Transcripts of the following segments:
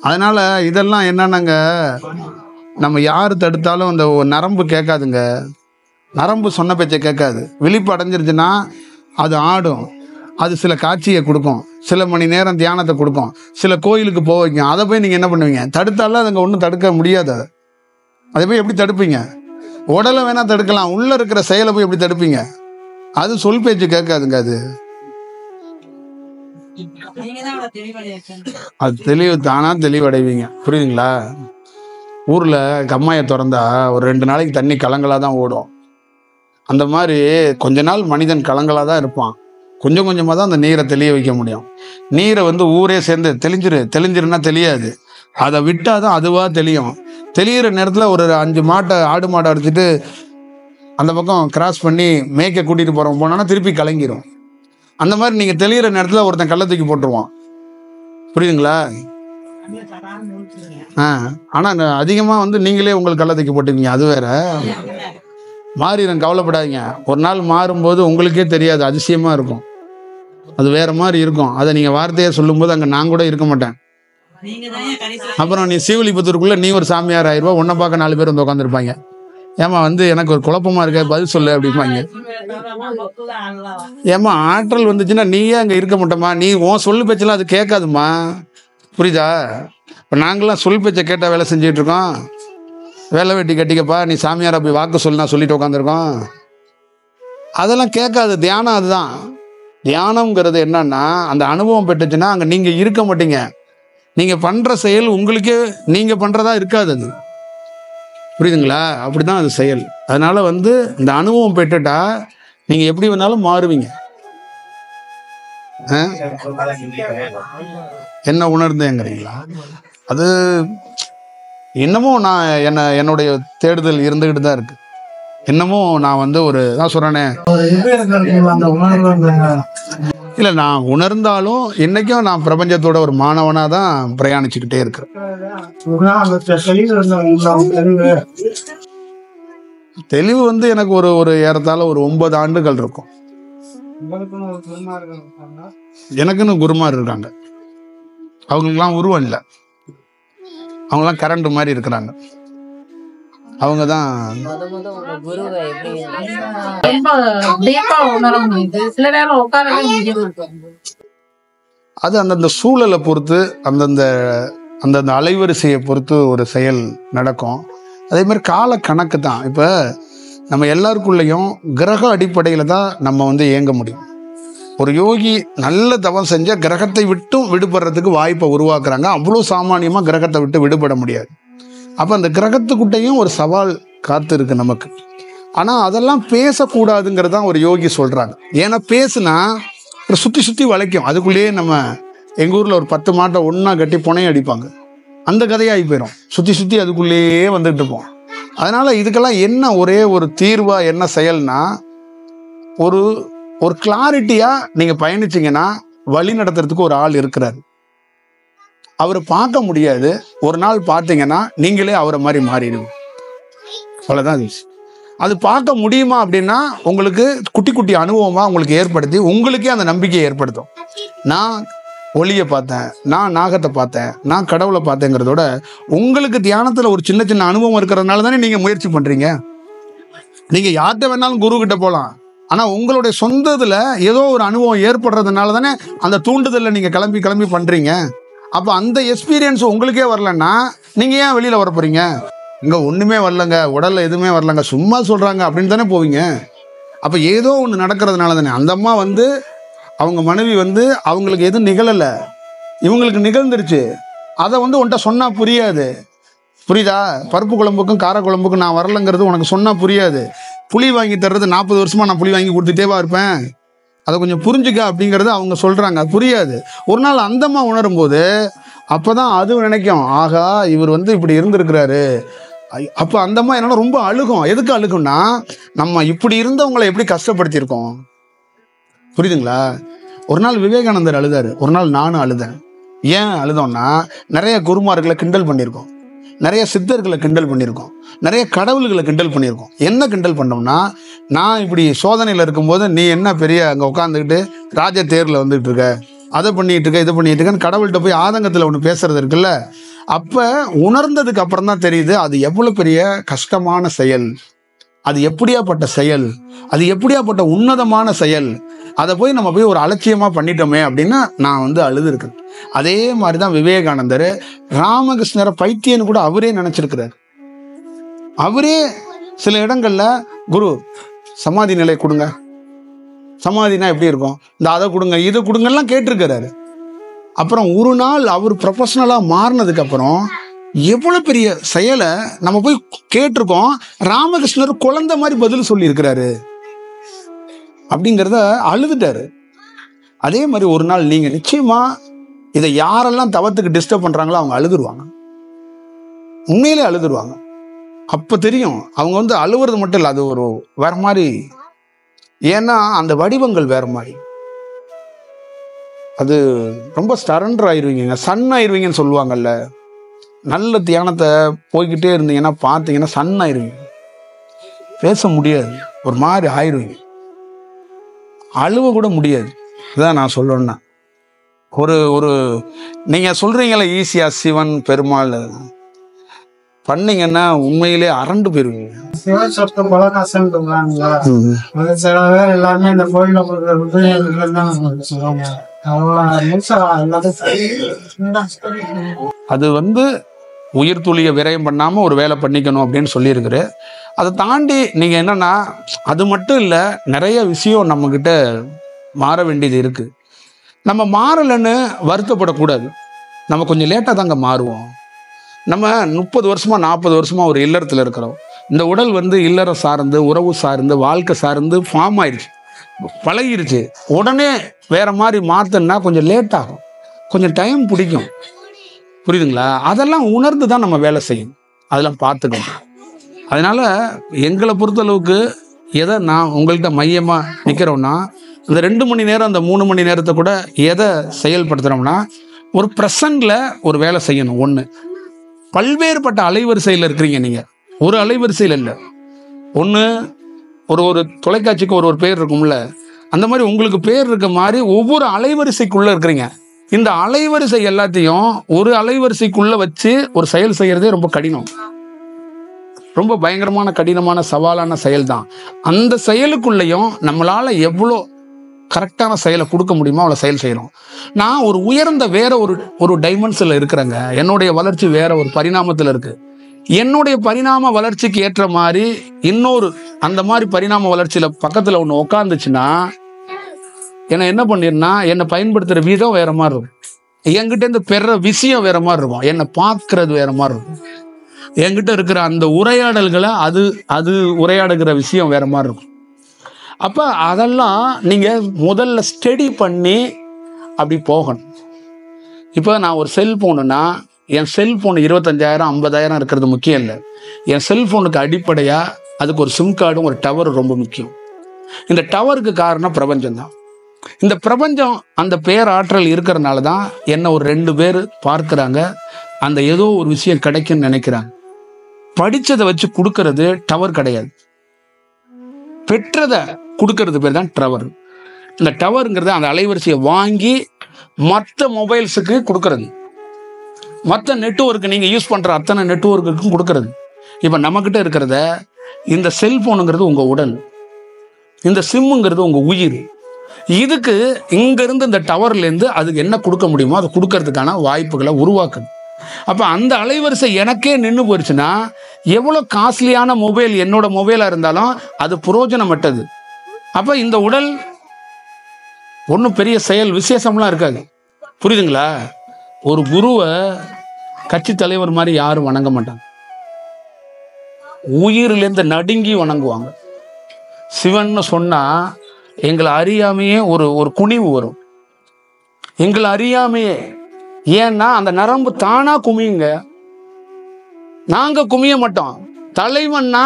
அதனால இதெல்லாம் என்னன்னாங்க, நம்ம யார் தடுத்தாலும் அந்த நரம்பு கேட்காதுங்க. நரம்பு சொன்ன பேச்சை கேட்காது. விழிப்பு அடைஞ்சிருச்சுன்னா அது ஆடும். அது சில காட்சியை கொடுக்கும், சில மணி நேரம் தியானத்தை கொடுக்கும், சில கோயிலுக்கு போக வைக்கும். அதை போய் நீங்கள் என்ன பண்ணுவீங்க? தடுத்தாலும் அதுங்க ஒன்றும் தடுக்க முடியாது. அதை போய் எப்படி தடுப்பீங்க? உடலை வேணா தடுக்கலாம், உள்ளே இருக்கிற செயலை போய் எப்படி தடுப்பீங்க? அது சொல் பேச்சு கேட்காதுங்க. அது தெளிவு தானா தெளிவடைவீங்க. புரியுதுங்களா? ஊரில் கம்மாயை திறந்தா ஒரு 2 நாளைக்கு தண்ணி கலங்களாக தான் ஓடும். அந்த மாதிரி கொஞ்ச நாள் மனிதன் கலங்களாக தான் இருப்பான். கொஞ்சம் கொஞ்சமாக தான் அந்த நீரை தெளிய வைக்க முடியும். நீரை ஊரே சேர்ந்து தெளிஞ்சிருன்னா தெரியாது. அதை விட்டால் தான் அதுவாக தெளியும். தெளிகிற நேரத்தில் ஒரு 5 மாட்டை, ஆடு மாடை அடிச்சுட்டு அந்த பக்கம் கிராஸ் பண்ணி மேய்க்க கூட்டிகிட்டு போகிறோம் போனோன்னா திருப்பி கலங்கிரும். அந்த மாதிரி நீங்கள் தெளிகிற நேரத்தில் ஒருத்தன் கல்லை தூக்கி போட்டுருவான். புரியுதுங்களா? ஆனால் அதிகமாக நீங்களே உங்களுக்கு கல்லை தூக்கி போட்டுருவீங்க. அது வேற மாறிடும், கவலைப்படாதீங்க. ஒரு நாள் மாறும்போது உங்களுக்கே தெரியாது, அதிசயமாக இருக்கும். அது வேற மாதிரி இருக்கும். அதை நீங்கள் வார்த்தையை சொல்லும்போது அங்கே நான் கூட இருக்க மாட்டேன். அப்புறம் நீ சீவலிபுத்தூருக்குள்ளே நீ ஒரு சாமியார் ஆயிடுவா. உன்னை பார்க்க 4 பேர் உட்காந்துருப்பாங்க. ஏமா எனக்கு ஒரு குழப்பமா இருக்க, பதில் சொல்லு அப்படிம்பாங்க. ஏமா ஆற்றல் வந்துச்சுன்னா நீயே அங்கே இருக்க மாட்டோமா? நீ உன் சொல்லு பேச்செல்லாம் அது கேட்காதுமா. புரியுதா? இப்போ நாங்களாம் சொல் பேச்சை கேட்டால் வேலை செஞ்சுட்டு இருக்கோம். வேலை வெட்டி கட்டிக்கப்பா, நீ சாமியாரை போய் வாக்கு சொல்லுனா சொல்லிட்டு உட்காந்துருக்கோம். அதெல்லாம் கேட்காது. தியானம் அதுதான். தியானம்ங்கிறது என்னன்னா, அந்த அனுபவம் பெற்றுச்சுன்னா அங்கே நீங்கள் இருக்க மாட்டீங்க. நீங்கள் பண்ணுற செயல் உங்களுக்கே நீங்கள் பண்ணுறதா இருக்காது. அது புரியுதுங்களா? அப்படிதான் அது செயல். அதனால இந்த அனுபவம் பெற்றுட்டா நீங்கள் எப்படி வேணாலும் மாறுவீங்க. என்ன உணர்ந்தேங்கிறீங்களா? அது இன்னமும் நான் என்னுடைய தேடுதல் இருந்துகிட்டு தான் இருக்கு. இன்னமும் நான் ஒரு தான் சொல்றேனே, இல்லை நான் உணர்ந்தாலும் இன்னைக்கும் நான் பிரபஞ்சத்தோட ஒரு மாணவனாக தான் பிரயாணிச்சுக்கிட்டே இருக்கிறேன். தெளிவு எனக்கு ஒரு ஏறத்தாழ ஒரு 9 ஆண்டுகள் இருக்கும். எனக்குன்னு குருமார் இருக்காங்க. அவங்களுக்குலாம் உருவம் இல்லை, அவங்களாம் கரண்ட் மாதிரி இருக்கிறாங்க. அவங்க தான் அது அந்தந்த சூழலை பொறுத்து, அந்தந்த அலைவரிசையை பொறுத்து ஒரு செயல் நடக்கும். அதே மாதிரி கால கணக்கு தான். இப்போ நம்ம எல்லாருக்குள்ளேயும் கிரக அடிப்படையில் தான் நம்ம இயங்க முடியும். ஒரு யோகி நல்ல தவம் செஞ்சால் கிரகத்தை விட்டும் விடுபடுறதுக்கு வாய்ப்பை உருவாக்குறாங்க. அவ்வளோ சாமானியமாக கிரகத்தை விட்டு விடுபட முடியாது. அப்போ அந்த கிரகத்துக்கிட்டையும் ஒரு சவால் காத்து இருக்கு நமக்கு. ஆனால் அதெல்லாம் பேசக்கூடாதுங்கிறதான் ஒரு யோகி சொல்கிறாங்க. ஏன்னா பேசுனா ஒரு சுற்றி வளைக்கும். அதுக்குள்ளேயே நம்ம எங்கள் ஊரில் ஒரு 10 மாட்டை ஒன்றா கட்டி புனையை அடிப்பாங்க. அந்த கதையாகி போயிடும். சுற்றி அதுக்குள்ளேயே வந்துட்டு இருப்போம். அதனால் இதுக்கெல்லாம் என்ன ஒரே ஒரு தீர்வாக என்ன செயல்னா, ஒரு கிளாரிட்டியாக நீங்கள் பயணிச்சிங்கன்னா வழி நடத்துறதுக்கு ஒரு ஆள் இருக்கிறார். அவரை பார்க்க முடியாது. ஒரு நாள் பார்த்தீங்கன்னா நீங்களே அவரை மாதிரி மாறிடுங்க. அவ்வளோதான் விஷயம். அது பார்க்க முடியுமா அப்படின்னா உங்களுக்கு குட்டி குட்டி அனுபவமாக உங்களுக்கு ஏற்படுத்தி உங்களுக்கே அந்த நம்பிக்கையை ஏற்படுத்தும். நான் ஒளியை பார்த்தேன், நான் நாகத்தை பார்த்தேன், நான் கடவுளை பார்த்தேங்கிறதோட உங்களுக்கு தியானத்தில் ஒரு சின்ன சின்ன அனுபவம் இருக்கிறதுனால தானே நீங்கள் முயற்சி பண்ணுறீங்க. நீங்கள் யார்கிட்ட வேணாலும் குரு கிட்ட போகலாம். ஆனால் உங்களுடைய சொந்த இதில் ஏதோ ஒரு அனுபவம் ஏற்படுறதுனால தானே அந்த தூண்டுதலில் நீங்கள் கிளம்பி பண்ணுறீங்க. அப்போ அந்த எக்ஸ்பீரியன்ஸ் உங்களுக்கே வரலன்னா நீங்கள் ஏன் வெளியில் வர போகிறீங்க? இங்கே ஒன்றுமே வரலங்க, உடலில் எதுவுமே வரலங்க, சும்மா சொல்கிறாங்க அப்படின்னு தானே போவீங்க. அப்போ ஏதோ ஒன்று நடக்கிறதுனால தானே. அந்த அம்மா அவங்க மனைவி அவங்களுக்கு எதுவும் நிகழலை, இவங்களுக்கு நிகழ்ந்துருச்சு. அதை உன்கிட்ட சொன்னால் புரியாது. புரியுதா? பருப்பு குழம்புக்கும் கார குழம்புக்கும் நான் வரலைங்கிறது உனக்கு சொன்னால் புரியாது. புளி வாங்கி தர்றது 40 வருஷமாக நான் புளி வாங்கி கொடுத்துட்டேவா இருப்பேன். அதை கொஞ்சம் புரிஞ்சுக்க அப்படிங்கிறது அவங்க சொல்கிறாங்க. புரியாது. ஒரு நாள் அந்தம்மா உணரும் போது அப்போ தான் அது நினைக்கும், ஆகா இவர் இப்படி இருந்திருக்கிறாரு. அப்போ அந்தம்மா என்னன்னா ரொம்ப அழுகும். எதுக்கு அழுகும்னா, நம்ம இப்படி இருந்தவங்களை எப்படி கஷ்டப்படுத்தியிருக்கோம். புரியுதுங்களா? ஒரு நாள் விவேகானந்தர் அழுதாரு, ஒரு நாள் நானும் அழுதேன். ஏன் அழுதோம்னா, நிறைய குருமார்களை கிண்டல் பண்ணியிருக்கோம், நிறைய சித்தர்களை கிண்டல் பண்ணியிருக்கோம், நிறைய கடவுள்களை கிண்டல் பண்ணியிருக்கோம். என்ன கிண்டல் பண்ணோம்னா, நான் இப்படி சோதனையில் இருக்கும்போது நீ என்ன பெரிய அங்கே உட்காந்துக்கிட்டு ராஜ தேரில் வந்துட்டு இருக்க, அதை பண்ணிட்டு இருக்க, இதை பண்ணிட்டு இருக்கன்னு கடவுள்கிட்ட போய் ஆதங்கத்தில் ஒன்று பேசுறது இருக்குல்ல, அப்ப உணர்ந்ததுக்கு அப்புறம் தான் தெரியுது அது எவ்வளவு பெரிய கஷ்டமான செயல், அது எப்படியாப்பட்ட செயல், அது எப்படியாப்பட்ட உன்னதமான செயல். அதை போய் நம்ம போய் ஒரு அலட்சியமா பண்ணிட்டோமே அப்படின்னு நான் அழுது இருக்கிறேன். அதே மாதிரிதான் விவேகானந்தர் ராமகிருஷ்ணரை பைத்தியன்னு கூட அவரே நினைச்சிருக்கிறார். அவரே சில இடங்கள்ல குரு சமாதி நிலை கொடுங்க, சமாதினா எப்படி இருக்கும், இந்த அதை கொடுங்க இதை கொடுங்கலாம் கேட்டிருக்கிறாரு. அப்புறம் ஒரு நாள் அவர் ப்ரொஃபஷனலா மாறினதுக்கு அப்புறம் எவ்வளவு பெரிய செயலை நம்ம போய் கேட்டிருக்கோம். ராமகிருஷ்ணர் குழந்தை மாதிரி பதில் சொல்லி இருக்கிறாரு அப்படிங்கிறத அழுதுட்டாரு. அதே மாதிரி ஒரு நாள் நீங்க நிச்சயமா இதை யாரெல்லாம் தவத்துக்கு டிஸ்டர்ப் பண்றாங்களோ அவங்க அழுதுருவாங்க, உண்மையிலே அழுதுருவாங்க. அப்ப தெரியும் அவங்க அழுவுறது மட்டும் இல்லை, அது ஒரு வேற மாதிரி. ஏன்னா அந்த வடிவங்கள் வேற மாதிரி. அது ரொம்ப சரண்டர் ஆயிருவீங்க, சன் ஆயிருவீங்கன்னு சொல்லுவாங்கல்ல. நல்ல தியானத்தை போய்கிட்டே இருந்தீங்கன்னா பார்த்தீங்கன்னா சன் ஆயிருவீங்க, பேச முடியாது, ஒரு மாதிரி ஆயிருவீங்க, அழுவ கூட முடியாது. இதான் நான் சொல்லணும்னா ஒரு ஒரு நீங்க சொல்றீங்களா ஈஸியா சிவன் பெருமாள் பண்ணீங்கன்னா உண்மையிலே அரண்டு போயிருவீங்க. சிவசக்தி பலகாசம் சில பேர் எல்லாமே இந்த கோயில அது உயிர் துளியை விரயம் பண்ணாம ஒரு வேலை பண்ணிக்கணும் அப்படின்னு சொல்லியிருக்குரு. அதை தாண்டி நீங்க என்னன்னா அது மட்டும் இல்லை, நிறைய விஷயம் நம்ம கிட்ட மாற வேண்டியது இருக்கு. நம்ம மாறலைன்னு வருத்தப்படக்கூடாது. நம்ம கொஞ்சம் லேட்டாக தாங்க மாறுவோம். நம்ம 30 வருஷமா 40 வருஷமா ஒரு இல்லறத்தில் இருக்கிறோம். இந்த உடல் இல்லறம் சார்ந்து உறவு சார்ந்து வாழ்க்கை சார்ந்து ஃபார்ம் ஆயிடுச்சு, பழகிருச்சு. உடனே வேற மாதிரி மாற்றணும்னா கொஞ்சம் லேட் ஆகும், கொஞ்சம் டைம் பிடிக்கும். புரியுதுங்களா? அதெல்லாம் உணர்ந்து தான் நம்ம வேலை செய்யணும், அதெல்லாம் பார்த்துக்கணும். அதனால எங்களை பொறுத்தளவுக்கு எதை நான் உங்கள்கிட்ட மையமாக நிற்கிறோம்னா, இந்த 2 மணி நேரம் அந்த 3 மணி நேரத்தை கூட எதை செயல்படுத்துகிறோம்னா ஒரு ப்ரெசண்டில் ஒரு வேலை செய்யணும். ஒன்று, பல்வேறுபட்ட அலைவரிசையில் இருக்கிறீங்க நீங்கள், ஒரு அலைவரிசையில் இல்லை. ஒன்று ஒரு தொலைக்காட்சிக்கு ஒரு பேர் இருக்கும்ல, அந்த மாதிரி உங்களுக்கு பேர் இருக்க மாதிரி ஒவ்வொரு அலைவரிசைக்குள்ளே இருக்கிறீங்க. இந்த அலைவரிசை எல்லாத்தையும் ஒரு அலைவரிசைக்குள்ளே வச்சு ஒரு செயல் செய்கிறதே ரொம்ப கடினம், ரொம்ப பயங்கரமான கடினமான சவாலான செயல் தான். அந்த செயலுக்குள்ளேயும் நம்மளால் எவ்வளோ கரெக்டான செயலை கொடுக்க முடியுமோ அவ்வளோ செயல் செய்கிறோம். நான் ஒரு உயர்ந்த வேற ஒரு டைமென்ஷனில் இருக்கிறேங்க. என்னுடைய வளர்ச்சி வேற ஒரு பரிணாமத்தில் இருக்கு. என்னுடைய பரிணாம வளர்ச்சிக்கு ஏற்ற மாதிரி இன்னொரு அந்த மாதிரி பரிணாம வளர்ச்சியில் பக்கத்தில் ஒன்று உட்காந்துச்சுன்னா என்ன பண்ணிருன்னா என்னை பயன்படுத்துகிற விதம் வேற மாதிரி இருக்கும், என்கிட்ட இருந்து பெற விஷயம் வேற மாதிரி இருக்கும், என்னை பார்க்கறது வேற மாதிரி இருக்கும், என்கிட்ட இருக்கிற அந்த உரையாடல்களை அது உரையாடுகிற விஷயம் வேற மாதிரி இருக்கும். அப்போ அதெல்லாம் நீங்கள் முதல்ல ஸ்டடி பண்ணி அப்படி போகணும். இப்போ நான் ஒரு செல்ஃபோனுன்னா என் செல்ஃபோன் 25,000 50,000 இருக்கிறது முக்கியம் இல்லை. என் செல்ஃபோனுக்கு அடிப்படையாக அதுக்கு ஒரு சிம் கார்டும் ஒரு டவர் ரொம்ப முக்கியம். இந்த டவருக்கு காரணம் பிரபஞ்சம் தான். இந்த பிரபஞ்சம் அந்த பேராற்றல் இருக்கிறதுனால தான் என்ன ஒரு 2 பேர் பார்க்குறாங்க, அந்த ஏதோ ஒரு விஷயம் கிடைக்குன்னு நினைக்கிறாங்க. படித்ததை வச்சு கொடுக்கறது டவர் கிடையாது, பெற்றதை கொடுக்கறது பேர் தான் டவர். இந்த டவருங்கிறது அந்த அலைவரிசையை வாங்கி மற்ற மொபைல்ஸுக்கு கொடுக்கறது, மற்ற நெட்வொர்க்கு நீங்கள் யூஸ் பண்ணுற அத்தனை நெட்வொர்க்குக்கும் கொடுக்கறது. இப்போ நம்மக்கிட்ட இருக்கிறத இந்த செல்ஃபோனுங்கிறது உங்கள் உடல், இந்த சிம்முங்கிறது உங்கள் உயிர். இதுக்கு இங்கேருந்து இந்த டவர்லேருந்து அதுக்கு என்ன கொடுக்க முடியுமோ அதை கொடுக்கறதுக்கான வாய்ப்புகளை உருவாக்குது. அப்போ அந்த அலைவரிசை எனக்கே நின்று போயிடுச்சுன்னா எவ்வளோ காஸ்ட்லியான மொபைல் என்னோட மொபைலாக இருந்தாலும் அது புரோஜனமற்றது. அப்போ இந்த உடல் ஒன்றும் பெரிய செயல் விசேஷம்லாம் இருக்காது. புரியுதுங்களா? ஒரு குருவை கட்சி தலைவர் மாதிரி யாரும் வணங்க மாட்டாங்க, உயிரிலேருந்து நடுங்கி வணங்குவாங்க. சிவன்னு சொன்னா எங்களை அறியாமையே ஒரு குனிவு வரும், எங்களை அறியாமையே. ஏன்னா அந்த நரம்பு தானா குமியுங்க, நாங்க குமிய மாட்டோம். தலைவன்னா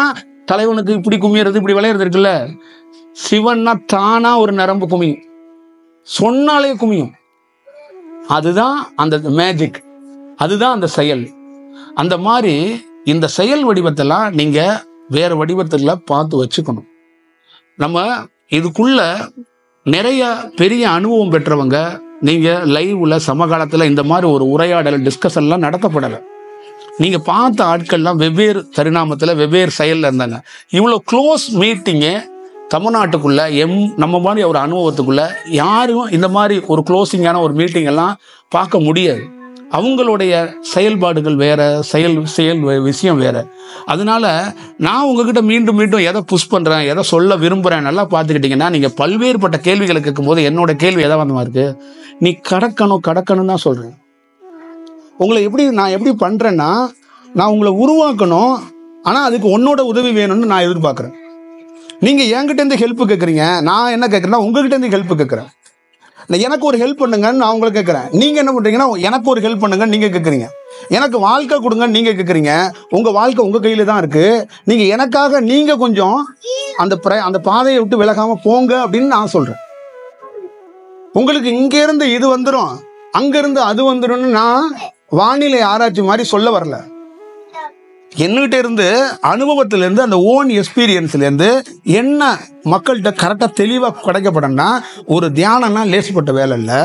தலைவனுக்கு இப்படி குமியறது இப்படி விளையாடுறது இருக்குல்ல, சிவன்னா தானா ஒரு நரம்பு குமியும், சொன்னாலே குமியும். அதுதான் அந்த மேஜிக், அதுதான் அந்த செயல். அந்த மாதிரி இந்த செயல் வடிவத்தெல்லாம் நீங்க வேற வடிவத்துல பார்த்து வச்சுக்கணும். நம்ம இதுக்குள்ள நிறைய பெரிய அனுபவம் பெற்றவங்க நீங்கள் லைவ்ல சமகாலத்தில் இந்த மாதிரி ஒரு உரையாடல் டிஸ்கஷன்லாம் நடத்தப்படலை. நீங்கள் பார்த்த ஆட்கள்லாம் வெவ்வேறு பரிணாமத்தில் வெவ்வேறு செயலில் இருந்தாங்க. இவ்வளோ க்ளோஸ் மீட்டிங்கு தமிழ்நாட்டுக்குள்ளே நம்ம மாதிரி ஒரு அனுபவத்துக்குள்ளே யாரும் இந்த மாதிரி ஒரு க்ளோசிங்கான ஒரு மீட்டிங் எல்லாம் பார்க்க முடியாது. அவங்களுடைய செயல்பாடுகள் வேற, செயல் விஷயம் வேற. அதனால நான் உங்ககிட்ட மீண்டும் மீண்டும் எதை புஷ் பண்ணுறேன், எதை சொல்ல விரும்புகிறேன் நல்லா பார்த்துக்கிட்டிங்கன்னா, நீங்கள் பல்வேறுபட்ட கேள்விகளை கேட்கும்போது என்னோட கேள்வி எதை வந்தமா இருக்கு, நீ கடக்கணும் தான் சொல்கிறேன். உங்களை நான் எப்படி பண்ணுறேன்னா, நான் உங்களை உருவாக்கணும், ஆனால் அதுக்கு உன்னோட உதவி வேணும்னு நான் எதிர்பார்க்குறேன். நீங்கள் என்கிட்டேருந்து ஹெல்ப் கேட்குறீங்க, நான் என்ன கேட்குறேன்னா உங்ககிட்டேருந்து ஹெல்ப் கேட்குறேன். எனக்கு ஒரு ஹெல்ப் பண்ணுங்கன்னு நான் உங்களை கேட்குறேன். நீங்கள் என்ன பண்ணுறீங்கன்னா எனக்கு ஒரு ஹெல்ப் பண்ணுங்கன்னு நீங்கள் கேட்குறீங்க. எனக்கு வாழ்க்கை கொடுங்கன்னு நீங்கள் கேட்குறீங்க. உங்கள் வாழ்க்கை உங்கள் கையில் தான் இருக்குது. நீங்கள் எனக்காக நீங்கள் கொஞ்சம் அந்த பாதையை விட்டு விலகாமல் போங்க அப்படின்னு நான் சொல்கிறேன். உங்களுக்கு இங்கேருந்து இது வந்துடும், அங்கேருந்து அது வந்துடும்னு நான் வானிலை ஆராய்ச்சி மாதிரி சொல்ல வரல. என்கிட்ட இருந்து அனுபவத்திலேருந்து அந்த ஓன் எக்ஸ்பீரியன்ஸ்லேருந்து என்ன மக்கள்கிட்ட கரெக்டாக தெளிவாக கிடைக்கப்படனா, ஒரு தியானம்னா லேசுப்பட்ட வேலை இல்லை.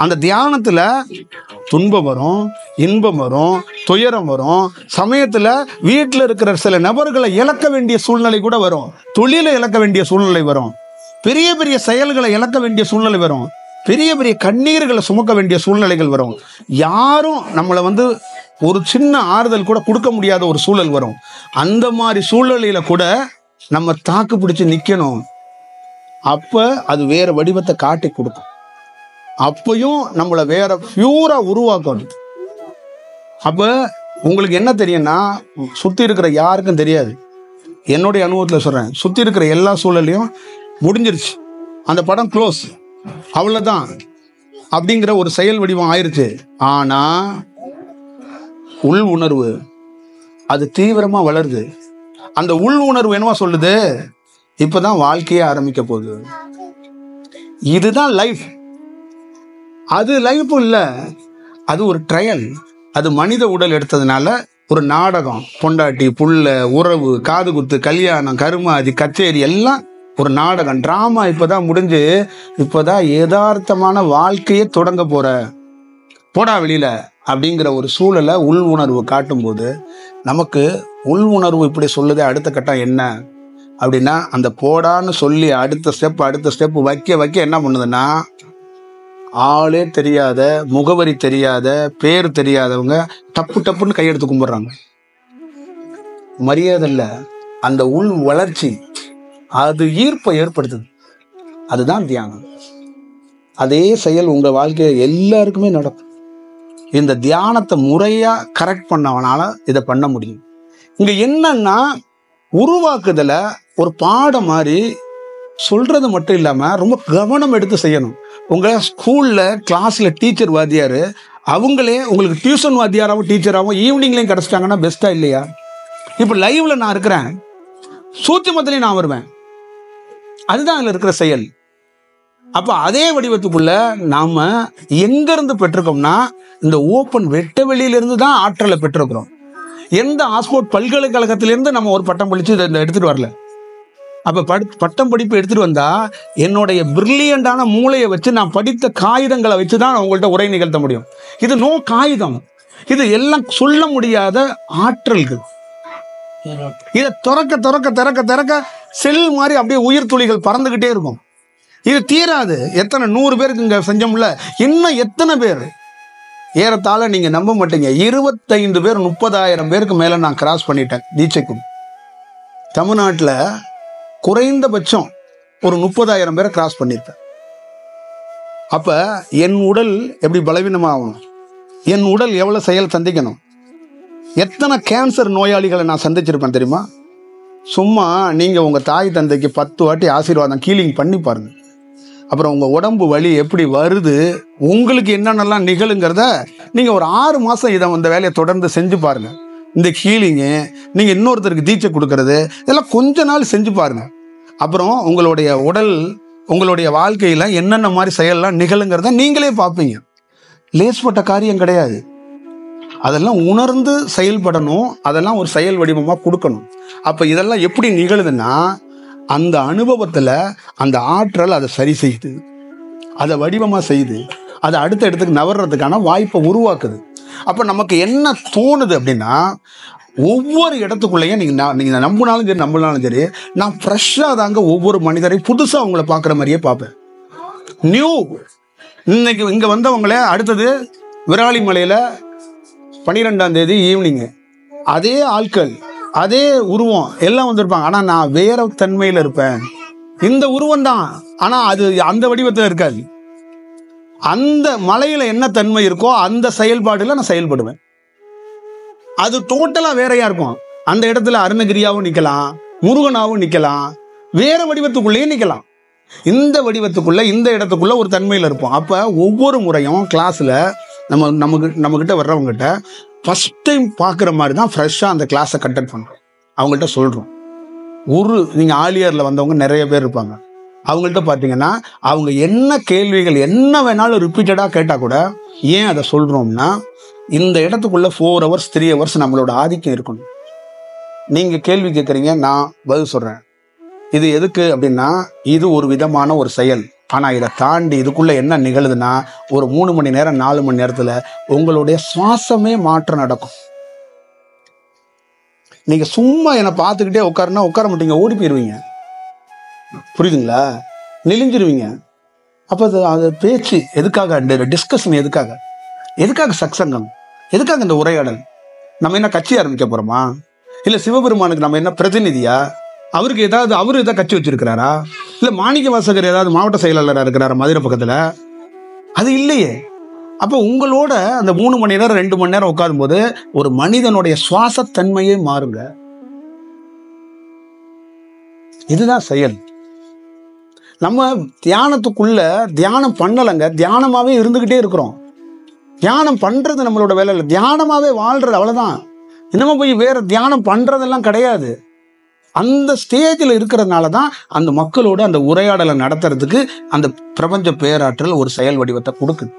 அந்த தியானத்தில் துன்பம் வரும், இன்பம் வரும், துயரம் வரும். சமயத்தில் வீட்டில் இருக்கிற சில நபர்களை இழக்க வேண்டிய சூழ்நிலை கூட வரும், தொழிலை இழக்க வேண்டிய சூழ்நிலை வரும், பெரிய பெரிய செயல்களை இழக்க வேண்டிய சூழ்நிலை வரும், பெரிய பெரிய கண்ணீர்களை சுமக்க வேண்டிய சூழ்நிலைகள் வரும். யாரும் நம்மளை ஒரு சின்ன ஆறுதல் கூட கொடுக்க முடியாத ஒரு சூழல் வரும். அந்த மாதிரி சூழ்நிலையில கூட நம்ம தாக்கு பிடிச்சு நிக்கணும். அப்ப அது வேற வடிவத்தை காட்டி கொடுக்கும். அப்பயும் நம்மளை வேற பியூரா உருவாக்கணும். அப்ப உங்களுக்கு என்ன தெரியும்னா, சுத்தி இருக்கிற யாருக்கும் தெரியாது. என்னுடைய அனுபவத்துல சொல்றேன், சுத்தி இருக்கிற எல்லா சூழலையும் முடிஞ்சிருச்சு, அந்த படம் க்ளோஸ், அவ்வளவுதான் அப்படிங்கிற ஒரு செயல் வடிவம் ஆயிருச்சு. ஆனா உள் உணர்வு அது தீவிரமா வளருது. அந்த உள் உணர்வு என்னவா சொல்லுது, இப்பதான் வாழ்க்கையே ஆரம்பிக்க போகுது, இதுதான் லைஃப். அது லைஃப் இல்ல, அது ஒரு ட்ரையல். அது மனித உடல் எடுத்ததுனால ஒரு நாடகம், பொண்டாட்டி புள்ள உறவு, காது குத்து, கல்யாணம், கருமாதி, கச்சேரி எல்லாம் ஒரு நாடகம், டிராமா. இப்பதான் முடிஞ்சு, இப்பதான் யதார்த்தமான வாழ்க்கையே தொடங்க போடா வெளியில அப்படிங்கிற ஒரு சூழலை உள் உணர்வு காட்டும்போது நமக்கு உள் உணர்வு இப்படி சொல்லுது. அடுத்த கட்டம் என்ன அப்படின்னா, அந்த போடான்னு சொல்லி அடுத்த ஸ்டெப் வைக்க என்ன பண்ணுதுன்னா, ஆளே தெரியாத, முகவரி தெரியாத, பேர் தெரியாதவங்க டப்புன்னு கையெடுத்து கும்பிடுறாங்க. மரியாதை இல்லை, அந்த உள் வளர்ச்சி அது ஈர்ப்பை ஏற்படுத்துது. அதுதான் தியானம். அதே செயல் உங்க வாழ்க்கையில் எல்லாருக்குமே நடக்கும். இந்த தியானத்தை முறையா கரெக்ட் பண்ணவனால இதை பண்ண முடியும். இங்க என்னன்னா, உருவாக்குதல ஒரு பாடம் மாதிரி சொல்றது மட்டும் இல்லாம ரொம்ப கவனம் எடுத்து செய்யணும். உங்க ஸ்கூல்ல கிளாஸ்ல டீச்சர் வாத்தியாரு அவங்களே உங்களுக்கு டியூஷன் வாத்தியாராகவும் டீச்சராகவும் ஈவினிங்லையும் கிடைச்சிட்டாங்கன்னா பெஸ்டா இல்லையா? இப்ப லைவ்ல நான் இருக்கிறேன், சூட்சுமத்திலையும் நான் வருவேன், அதுதான் அதுல இருக்கிற செயல். அப்ப அதே வடிவத்துக்குள்ள நாம எங்க இருந்து பெற்றிருக்கோம்னா, இந்த ஓப்பன் வெட்ட வெளியிலிருந்து தான் ஆற்றலை பெற்றிருக்கிறோம். எந்த ஆக்ஸ்போர்ட் பல்கலைக்கழகத்திலிருந்து நம்ம ஒரு பட்டம் படிச்சு எடுத்துட்டு வரல. அப்ப பட்டம் படிப்பு எடுத்துட்டு வந்தா என்னுடைய பிரில்லியண்டான மூளையை வச்சு நான் படித்த காகிதங்களை வச்சுதான் உங்கள்கிட்ட உரை நிகழ்த்த முடியும். இது நோ காகிதம், இது எல்லாம் சொல்ல முடியாத ஆற்றல்கள். இதை திறக்க செல் மாதிரி அப்படியே உயிர் துளிகள் பறந்துகிட்டே இருக்கும். இது தீராது. எத்தனை 100 பேருக்கு இங்க செஞ்சோம்ல, இன்னும் எத்தனை பேர், ஏறத்தாழ நீங்க நம்ப மாட்டீங்க, 25 பேர் 30,000 பேருக்கு மேல நான் கிராஸ் பண்ணிட்டேன் தீட்சைக்கும். தமிழ்நாட்டில் குறைந்தபட்சம் ஒரு 30,000 பேரை கிராஸ் பண்ணியிருப்பேன். அப்ப என் உடல் எப்படி பலவீனமாகும், என் உடல் எவ்வளவு செயல் சந்திக்கணும், எத்தனை கேன்சர் நோயாளிகளை நான் சந்திச்சிருப்பேன் தெரியுமா? சும்மா நீங்க உங்க தாய் தந்தைக்கு 10 வாட்டி ஆசீர்வாதம் கீலிங் பண்ணி பாருங்க. அப்புறம் உங்க உடம்பு வலி எப்படி வருது, உங்களுக்கு என்னென்னலாம் நிகழுங்கிறத நீங்க ஒரு 6 மாசம் இந்த வேலையை தொடர்ந்து செஞ்சு பாருங்க. இந்த ஹீலிங்கு, நீங்க இன்னொருத்தருக்கு தீட்சை கொடுக்கறது, இதெல்லாம் கொஞ்ச நாள் செஞ்சு பாருங்க. அப்புறம் உங்களுடைய உடல், உங்களுடைய வாழ்க்கையில என்னென்ன மாதிரி செயல்லாம் நிகழுங்கிறத நீங்களே பார்ப்பீங்க. லேஸ்பட்ட காரியம் கிடையாது. அதெல்லாம் உணர்ந்து செயல்படணும், அதெல்லாம் ஒரு செயல் வடிவமா கொடுக்கணும். அப்ப இதெல்லாம் எப்படி நிகழுதுன்னா, அந்த அனுபவத்துல அந்த ஆற்றல் அதை சரி செய்யுது, அதை வடிவமா செய்யுது. அது அடுத்த இடத்துக்கு நவர்றதுக்கான வாய்ப்பை உருவாக்குது. அப்போ நமக்கு என்ன தோணுது அப்படின்னா, ஒவ்வொரு இடத்துக்குள்ளேயும் நீங்கள் நம்பினாலும் சரி நம்பினாலும் சரி, நான் ஃப்ரெஷ்ஷாக தாங்க ஒவ்வொரு மனிதரையும் புதுசாக அவங்கள பார்க்குற மாதிரியே பார்ப்பேன். நியூ இன்னைக்கு இங்கே வந்தவங்களே அடுத்தது விராலிமலையில் 12ஆம் தேதி ஈவினிங்கு அதே ஆட்கள் அதே உருவம் எல்லாம் வந்திருப்பாங்க. ஆனால் நான் வேற தன்மையில் இருப்பேன். இந்த உருவம் தான், ஆனால் அது அந்த வடிவத்தில் இருக்காது. அந்த மலையில் என்ன தன்மை இருக்கோ அந்த செயல்பாடுல நான் செயல்படுவேன். அது டோட்டலா வேறையா இருக்கும். அந்த இடத்துல அருணகிரியாவும் நிக்கலாம், முருகனாவும் நிக்கலாம், வேற வடிவத்துக்குள்ளேயே நிக்கலாம். இந்த வடிவத்துக்குள்ள இந்த இடத்துக்குள்ள ஒரு தன்மையில் இருப்போம். அப்ப ஒவ்வொரு முறையும் கிளாஸ்ல நம்ம கிட்ட வர்றவங்ககிட்ட ஃபர்ஸ்ட் டைம் பார்க்குற மாதிரி தான் ஃப்ரெஷ்ஷாக அந்த கிளாஸை கண்டக்ட் பண்ணுறோம். அவங்கள்ட்ட சொல்கிறோம். நீங்கள் ஆலியரில் வந்தவங்க நிறைய பேர் இருப்பாங்க. அவங்கள்ட்ட பார்த்தீங்கன்னா அவங்க என்ன கேள்விகள் என்ன வேணாலும் ரிப்பீட்டடாக கேட்டால் கூட ஏன் அதை சொல்கிறோம்னா, இந்த இடத்துக்குள்ள 4 hours 3 hours நம்மளோட ஆதிக்கம் இருக்கணும். நீங்கள் கேள்வி கேட்குறீங்க, நான் பதில் சொல்கிறேன். இது எதுக்கு அப்படின்னா, இது ஒரு விதமான ஒரு செயல். ஆனால் இதை தாண்டி இதுக்குள்ளே என்ன நிகழுதுன்னா, ஒரு 3 மணி நேரம் 4 மணி நேரத்தில் உங்களுடைய சுவாசமே மாற்றம் நடக்கும். நீங்கள் சும்மா என்னை பார்த்துக்கிட்டே உட்கார மாட்டீங்க, ஓடி போயிடுவீங்க. புரியுதுங்களா? நெளிஞ்சிருவீங்க. அப்போ அது பேச்சு எதுக்காக? டிஸ்கஷன் எதுக்காக சத்சங்கம்? எதுக்காக இந்த உரையாடல்? நம்ம என்ன கட்சி ஆரம்பிக்க போகிறோமா? இல்லை சிவபெருமானுக்கு நம்ம என்ன பிரதிநிதியா? அவரு ஏதாவது கட்சி வச்சிருக்கிறாரா? இல்லை மாணிக்க வாசகர் ஏதாவது மாவட்ட செயலாளராக இருக்கிறாரா மதுரை பக்கத்தில்? அது இல்லையே. அப்போ உங்களோட அந்த 3 மணி நேரம் 2 மணி நேரம் உட்காரும் போது ஒரு மனிதனுடைய சுவாசத்தன்மையே மாறுங்க. இதுதான் செயல். நம்ம தியானத்துக்குள்ள தியானம் பண்ணலைங்க, தியானமாவே இருந்துகிட்டே இருக்கிறோம். தியானம் பண்றது நம்மளோட வேலை இல்லை, தியானமாவே வாழ்றது, அவ்வளவுதான். இன்னமும் போய் வேற தியானம் பண்றதெல்லாம் கிடையாது. அந்த ஸ்டேஜில் இருக்கிறதுனால தான் அந்த மக்களோட அந்த உரையாடலை நடத்துறதுக்கு அந்த பிரபஞ்ச பேராற்றல் ஒரு செயல் வடிவத்தை கொடுக்குது.